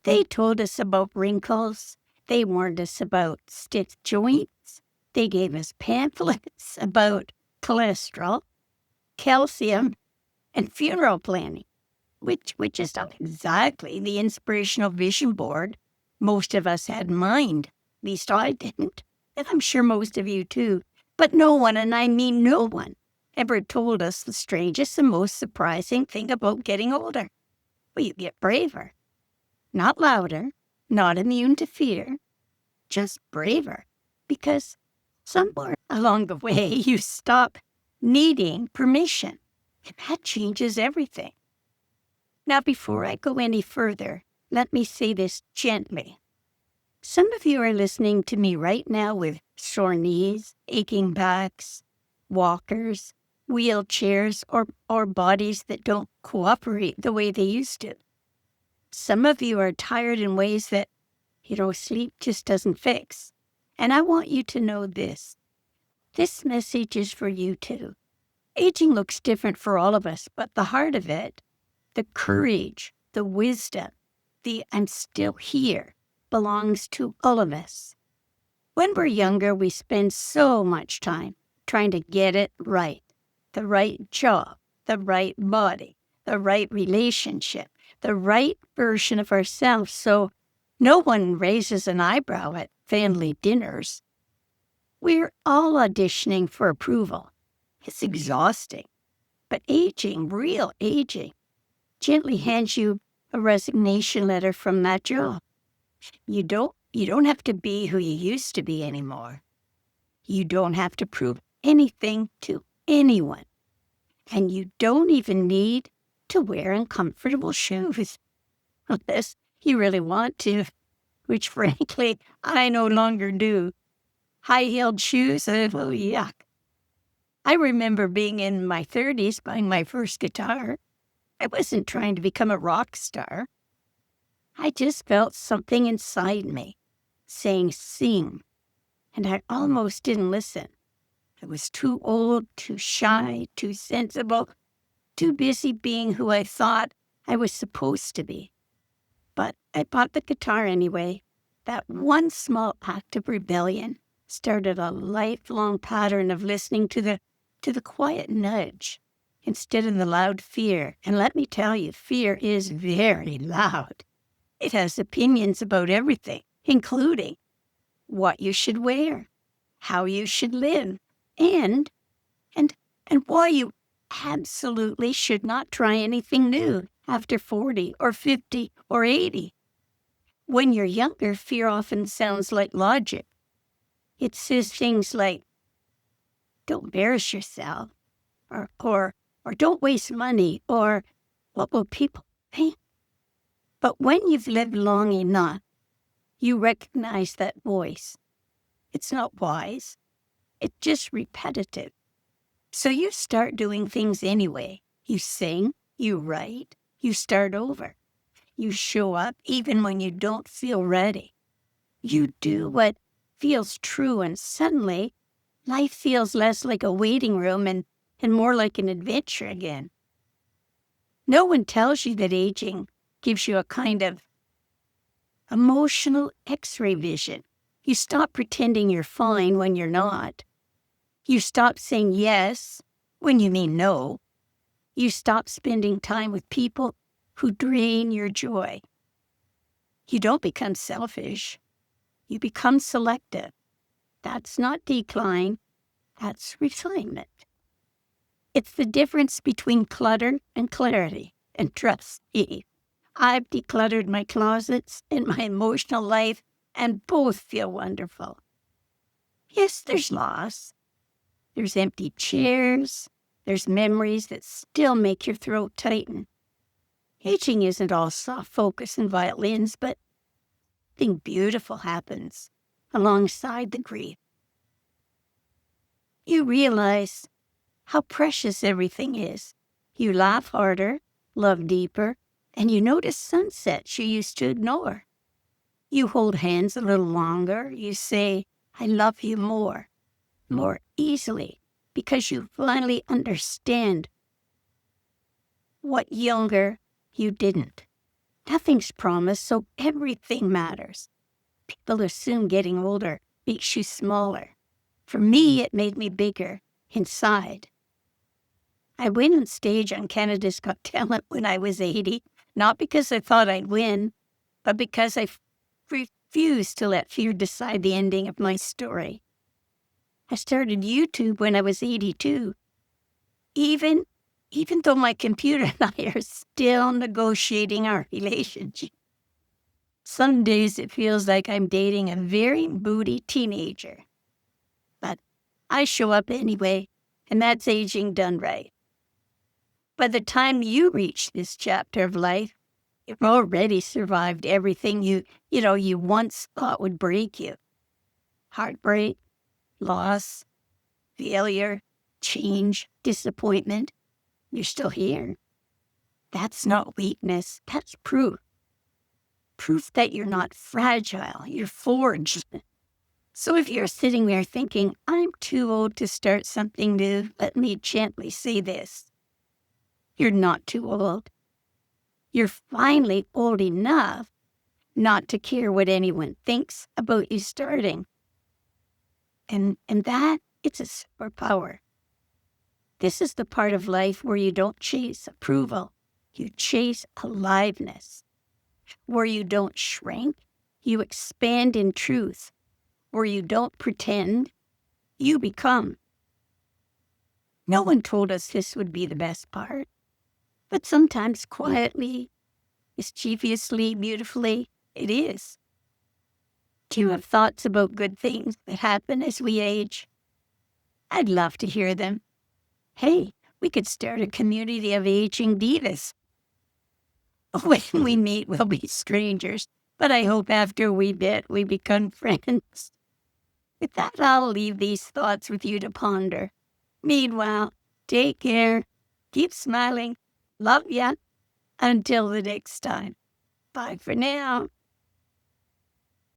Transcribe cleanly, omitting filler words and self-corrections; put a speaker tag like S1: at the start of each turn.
S1: They told us about wrinkles. They warned us about stiff joints. They gave us pamphlets about cholesterol, calcium, and funeral planning, which is not exactly the inspirational vision board most of us had in mind. At least I didn't, and I'm sure most of you too. But no one, and I mean no one, ever told us the strangest and most surprising thing about getting older. Well, you get braver, not louder, not immune to fear, just braver, because somewhere along the way you stop needing permission, and that changes everything. Now, before I go any further, let me say this gently. Some of you are listening to me right now with sore knees, aching backs, walkers, wheelchairs, or bodies that don't cooperate the way they used to. Some of you are tired in ways that, sleep just doesn't fix. And I want you to know this. This message is for you too. Aging looks different for all of us, but the heart of it, the courage, the wisdom, the I'm still here, belongs to all of us. When we're younger, we spend so much time trying to get it right. The right job, the right body, the right relationship, the right version of ourselves. So no one raises an eyebrow at family dinners. We're all auditioning for approval. It's exhausting. But aging, real aging, gently hands you a resignation letter from that job. You don't have to be who you used to be anymore. You don't have to prove anything to anyone. And you don't even need to wear uncomfortable shoes, unless you really want to, which frankly, I no longer do. High-heeled shoes, yuck. I remember being in my 30s buying my first guitar. I wasn't trying to become a rock star. I just felt something inside me saying sing, and I almost didn't listen. I was too old, too shy, too sensible, too busy being who I thought I was supposed to be. But I bought the guitar anyway. That one small act of rebellion started a lifelong pattern of listening to the quiet nudge instead of the loud fear. And let me tell you, fear is very loud. It has opinions about everything, including what you should wear, how you should live, and why you absolutely should not try anything new after 40 or 50 or 80. When you're younger, fear often sounds like logic. It says things like, don't embarrass yourself, or don't waste money, or what will people think? But when you've lived long enough, you recognize that voice. It's not wise. It's just repetitive. So you start doing things anyway. You sing, you write, you start over. You show up even when you don't feel ready. You do what feels true, and suddenly life feels less like a waiting room and more like an adventure again. No one tells you that aging gives you a kind of emotional X-ray vision. You stop pretending you're fine when you're not. You stop saying yes when you mean no. You stop spending time with people who drain your joy. You don't become selfish. You become selective. That's not decline. That's refinement. It's the difference between clutter and clarity. And trust me, I've decluttered my closets and my emotional life, and both feel wonderful. Yes, there's loss. There's empty chairs. There's memories that still make your throat tighten. Aging isn't all soft focus and violins, but something beautiful happens alongside the grief. You realize how precious everything is. You laugh harder, love deeper, and you notice sunsets you used to ignore. You hold hands a little longer. You say, I love you more easily, because you finally understand what younger you didn't. Nothing's promised, so everything matters. People assume getting older makes you smaller. For me, it made me bigger inside. I went on stage on Canada's Got Talent when I was 80, not because I thought I'd win, but because I refused to let fear decide the ending of my story. I started YouTube when I was 82. Even though my computer and I are still negotiating our relationship. Some days it feels like I'm dating a very moody teenager. But I show up anyway, and that's aging done right. By the time you reach this chapter of life, you've already survived everything you once thought would break you. Heartbreak, loss, failure, change, disappointment. You're still here. That's not weakness. That's proof. Proof that you're not fragile. You're forged. So if you're sitting there thinking, I'm too old to start something new, let me gently say this. You're not too old. You're finally old enough not to care what anyone thinks about you starting. And that, it's a superpower. This is the part of life where you don't chase approval. You chase aliveness. Where you don't shrink, you expand in truth. Where you don't pretend, you become. No one told us this would be the best part. But sometimes quietly, mischievously, beautifully, it is. Do you have thoughts about good things that happen as we age? I'd love to hear them. Hey, we could start a community of aging divas. When we meet, we'll be strangers, but I hope after we bit, we become friends. With that, I'll leave these thoughts with you to ponder. Meanwhile, take care, keep smiling, love ya, until the next time. Bye for now.